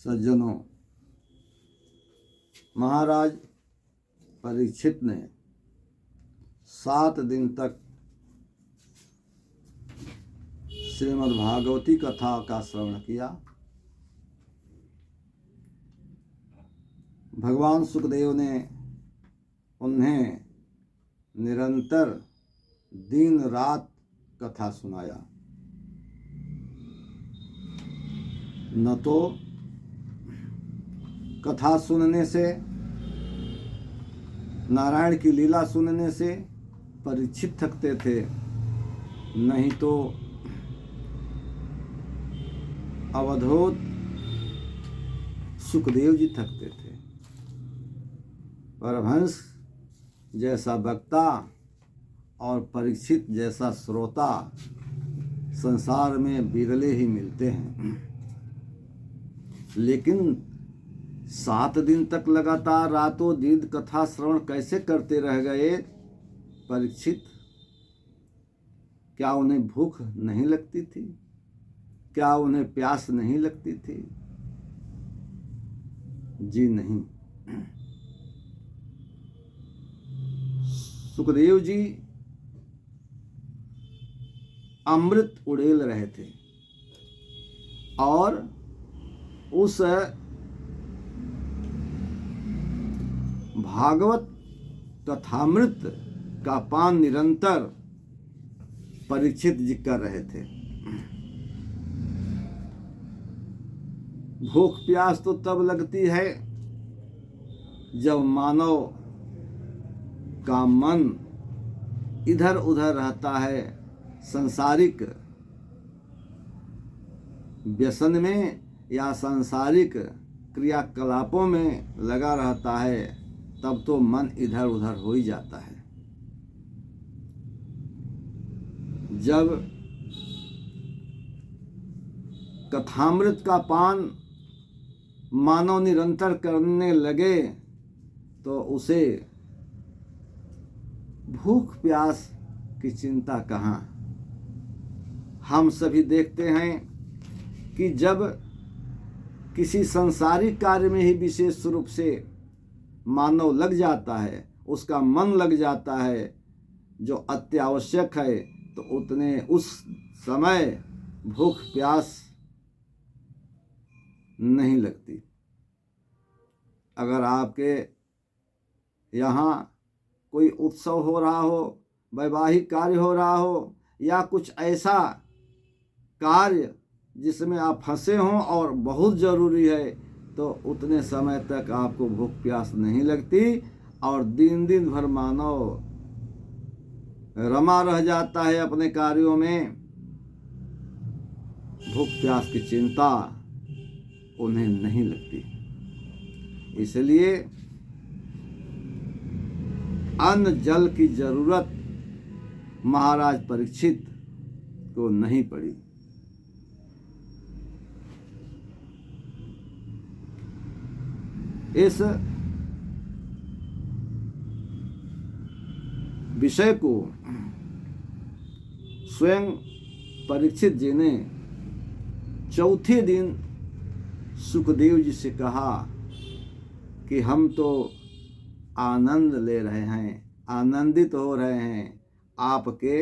सज्जनों, महाराज परीक्षित ने 7 दिन तक श्रीमद् भागवती कथा का श्रवण किया। भगवान सुखदेव ने उन्हें निरंतर दिन रात कथा सुनाया। न तो कथा सुनने से, नारायण की लीला सुनने से परीक्षित थकते थे, नहीं तो अवधूत सुखदेव जी थकते थे। परमहंस जैसा वक्ता और परीक्षित जैसा श्रोता संसार में विरले ही मिलते हैं। लेकिन 7 दिन तक लगातार रातों दिन कथा श्रवण कैसे करते रह गए परीक्षित? क्या उन्हें भूख नहीं लगती थी? क्या उन्हें प्यास नहीं लगती थी? जी नहीं। सुखदेव जी अमृत उड़ेल रहे थे और उस भागवत कथामृत का पान निरंतर परीक्षित जी कर रहे थे। भूख प्यास तो तब लगती है जब मानव का मन इधर उधर रहता है, सांसारिक व्यसन में या सांसारिक क्रियाकलापों में लगा रहता है, तब तो मन इधर उधर हो ही जाता है। जब कथामृत का पान मानव निरंतर करने लगे तो उसे भूख प्यास की चिंता कहाँ। हम सभी देखते हैं कि जब किसी सांसारिक कार्य में ही विशेष रूप से मानव लग जाता है, उसका मन लग जाता है जो अत्यावश्यक है, तो उतने उस समय भूख प्यास नहीं लगती। अगर आपके यहाँ कोई उत्सव हो रहा हो, वैवाहिक कार्य हो रहा हो, या कुछ ऐसा कार्य जिसमें आप फंसे हों और बहुत ज़रूरी है, तो उतने समय तक आपको भूख प्यास नहीं लगती और दिन दिन भर मानव रमा रह जाता है अपने कार्यों में। भूख प्यास की चिंता उन्हें नहीं लगती। इसलिए अन्न जल की जरूरत महाराज परीक्षित को नहीं पड़ी। इस विषय को स्वयं परीक्षित जी ने चौथे दिन सुखदेव जी से कहा कि हम तो आनंद ले रहे हैं, आनंदित हो रहे हैं आपके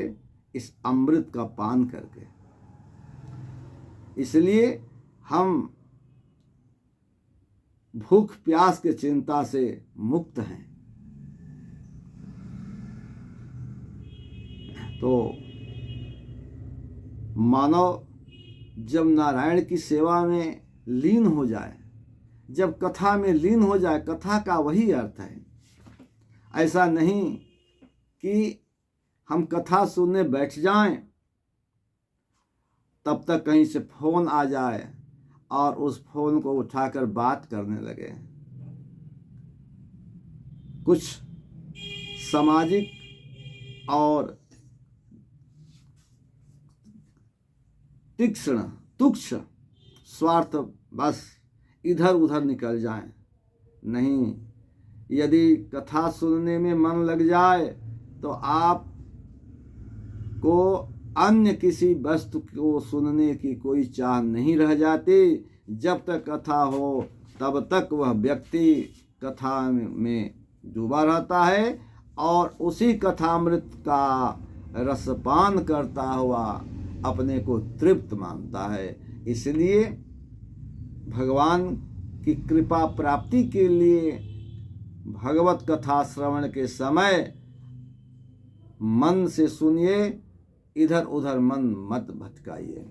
इस अमृत का पान करके, इसलिए हम भूख प्यास के चिंता से मुक्त हैं। तो मानव जब नारायण की सेवा में लीन हो जाए, जब कथा में लीन हो जाए, कथा का वही अर्थ है। ऐसा नहीं कि हम कथा सुनने बैठ जाएं, तब तक कहीं से फोन आ जाए और उस फोन को उठाकर बात करने लगे। कुछ सामाजिक और तीक्ष्ण तुच्छ स्वार्थ बस इधर उधर निकल जाएं। नहीं, यदि कथा सुनने में मन लग जाए तो आप को अन्य किसी वस्तु को सुनने की कोई चाह नहीं रह जाती, जब तक कथा हो तब तक वह व्यक्ति कथा में डूबा रहता है और उसी कथामृत का रसपान करता हुआ अपने को तृप्त मानता है। इसलिए भगवान की कृपा प्राप्ति के लिए भगवत कथा श्रवण के समय मन से सुनिए, इधर उधर मन मत भटकाइए।